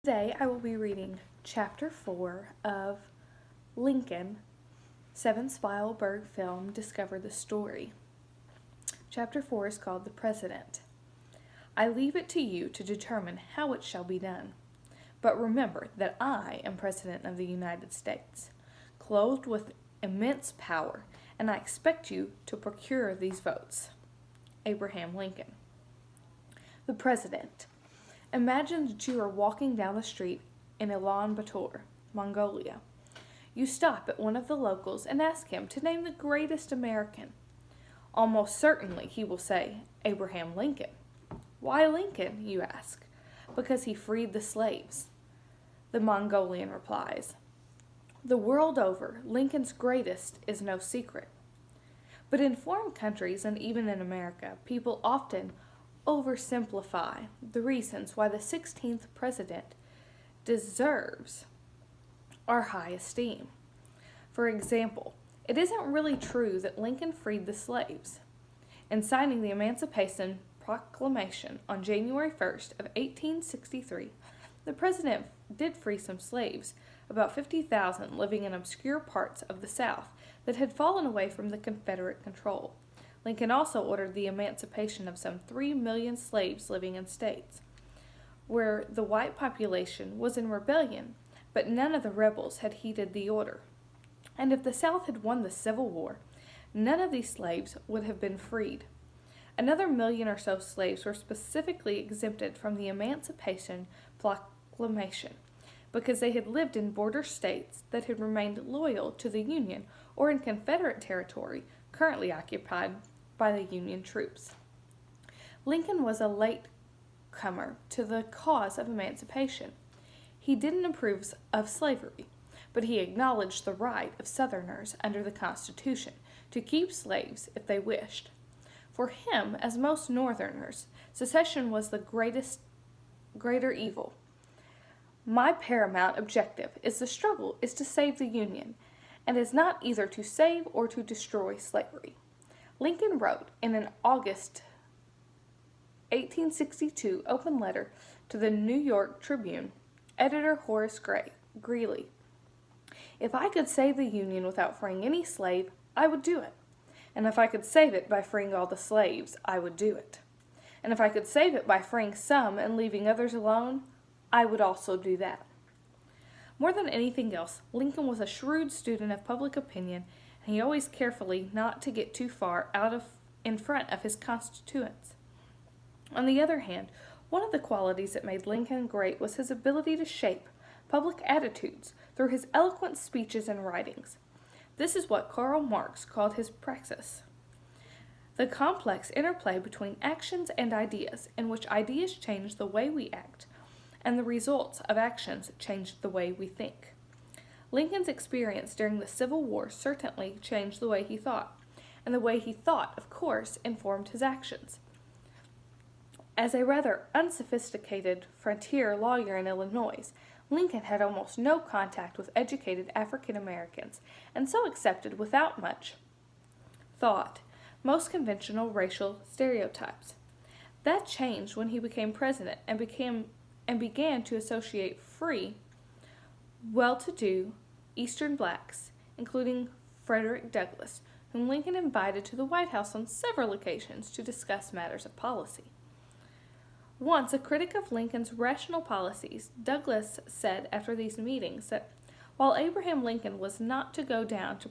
Today I will be reading Chapter 4 of Lincoln, Steven Spielberg film Discover the Story. Chapter 4 is called The President. I leave it to you to determine how it shall be done. But remember that I am President of the United States, clothed with immense power, and I expect you to procure these votes. Abraham Lincoln. The President. Imagine that you are walking down the street in Ulaanbaatar, Mongolia. You stop at one of the locals and ask him to name the greatest American. Almost certainly he will say, Abraham Lincoln. Why Lincoln, you ask? Because he freed the slaves. The Mongolian replies, the world over, Lincoln's greatest is no secret. But in foreign countries and even in America, people often oversimplify the reasons why the 16th president deserves our high esteem. For example, it isn't really true that Lincoln freed the slaves. In signing the Emancipation Proclamation on January 1st of 1863, the president did free some slaves, about 50,000 living in obscure parts of the South that had fallen away from the Confederate control. Lincoln also ordered the emancipation of some 3 million slaves living in states where the white population was in rebellion, but none of the rebels had heeded the order. And if the South had won the Civil War, none of these slaves would have been freed. Another million or so slaves were specifically exempted from the Emancipation Proclamation because they had lived in border states that had remained loyal to the Union or in Confederate territory currently occupied by the Union troops. Lincoln was a latecomer to the cause of emancipation. He didn't approve of slavery, but he acknowledged the right of Southerners under the Constitution to keep slaves if they wished. For him, as most Northerners, secession was the greater evil. My paramount objective is to save the Union, and is not either to save or to destroy slavery. Lincoln wrote in an August 1862 open letter to the New York Tribune editor Horace Greeley, if I could save the Union without freeing any slave, I would do it. And if I could save it by freeing all the slaves, I would do it. And if I could save it by freeing some and leaving others alone, I would also do that. More than anything else, Lincoln was a shrewd student of public opinion, and he always carefully not to get too far in front of his constituents. On the other hand, one of the qualities that made Lincoln great was his ability to shape public attitudes through his eloquent speeches and writings. This is what Karl Marx called his praxis, the complex interplay between actions and ideas, in which ideas change the way we act, and the results of actions change the way we think. Lincoln's experience during the Civil War certainly changed the way he thought, and the way he thought, of course, informed his actions. As a rather unsophisticated frontier lawyer in Illinois, Lincoln had almost no contact with educated African Americans, and so accepted without much thought most conventional racial stereotypes. That changed when he became president and began to associate free, well-to-do Eastern blacks, including Frederick Douglass, whom Lincoln invited to the White House on several occasions to discuss matters of policy. Once, a critic of Lincoln's rational policies, Douglass said after these meetings that while Abraham Lincoln was not to go down to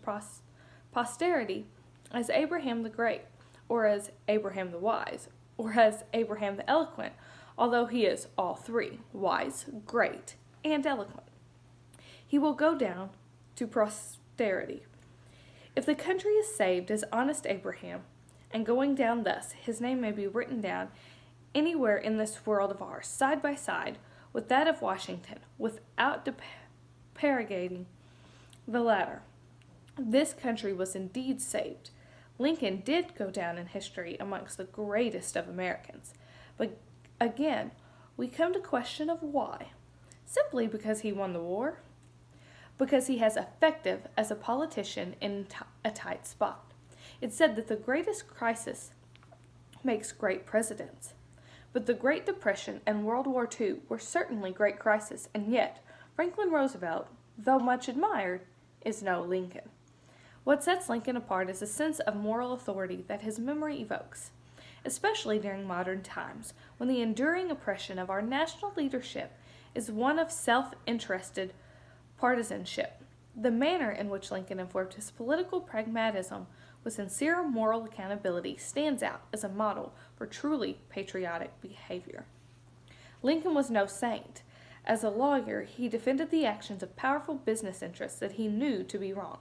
posterity as Abraham the Great, or as Abraham the Wise, or as Abraham the Eloquent, although he is all three, wise, great, and eloquent, he will go down to posterity. If the country is saved as honest Abraham, and going down thus, his name may be written down anywhere in this world of ours, side by side with that of Washington, without derogating the latter. This country was indeed saved. Lincoln did go down in history amongst the greatest of Americans. But again, we come to question of why. Simply because he won the war? Because he has effective as a politician in a tight spot. It's said that the greatest crisis makes great presidents. But the Great Depression and World War II were certainly great crises, and yet Franklin Roosevelt, though much admired, is no Lincoln. What sets Lincoln apart is a sense of moral authority that his memory evokes, especially during modern times, when the enduring oppression of our national leadership is one of self-interested partisanship. The manner in which Lincoln informed his political pragmatism with sincere moral accountability stands out as a model for truly patriotic behavior. Lincoln was no saint. As a lawyer, he defended the actions of powerful business interests that he knew to be wrong,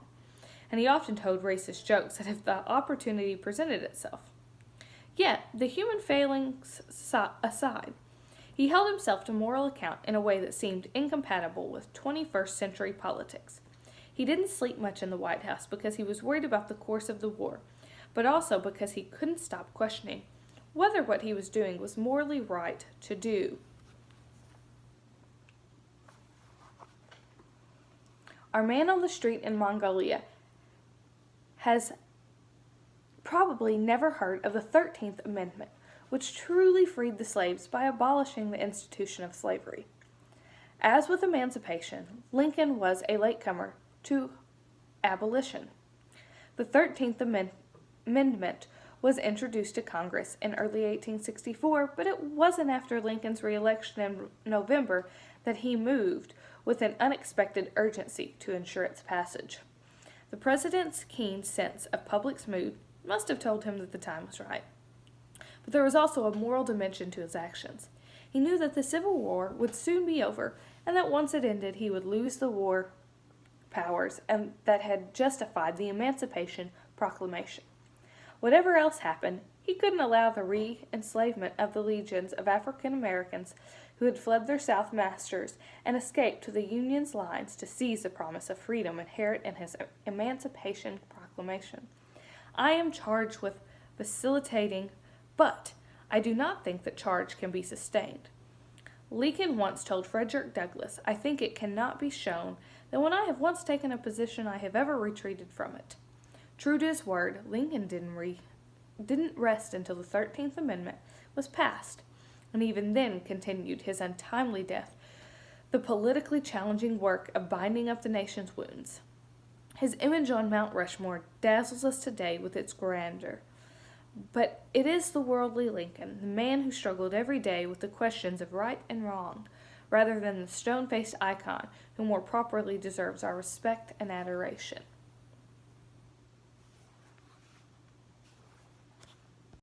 and he often told racist jokes if the opportunity presented itself. Yet, the human failings aside, he held himself to moral account in a way that seemed incompatible with 21st century politics. He didn't sleep much in the White House because he was worried about the course of the war, but also because he couldn't stop questioning whether what he was doing was morally right to do. Our man on the street in Mongolia has probably never heard of the 13th Amendment, which truly freed the slaves by abolishing the institution of slavery. As with emancipation, Lincoln was a latecomer to abolition. The 13th Amendment was introduced to Congress in early 1864, but it wasn't after Lincoln's re-election in November that he moved with an unexpected urgency to ensure its passage. The president's keen sense of public's mood must have told him that the time was right. But there was also a moral dimension to his actions. He knew that the Civil War would soon be over, and that once it ended he would lose the war powers and that had justified the Emancipation Proclamation. Whatever else happened, he couldn't allow the re-enslavement of the legions of African Americans who had fled their South masters and escaped to the Union's lines to seize the promise of freedom inherent in his Emancipation Proclamation. I am charged with facilitating, but I do not think that charge can be sustained. Lincoln once told Frederick Douglass, "I think it cannot be shown that when I have once taken a position I have ever retreated from it." True to his word, Lincoln didn't rest until the 13th Amendment was passed, and even then continued his untimely death, the politically challenging work of binding up the nation's wounds. His image on Mount Rushmore dazzles us today with its grandeur. But it is the worldly Lincoln, the man who struggled every day with the questions of right and wrong, rather than the stone-faced icon who more properly deserves our respect and adoration.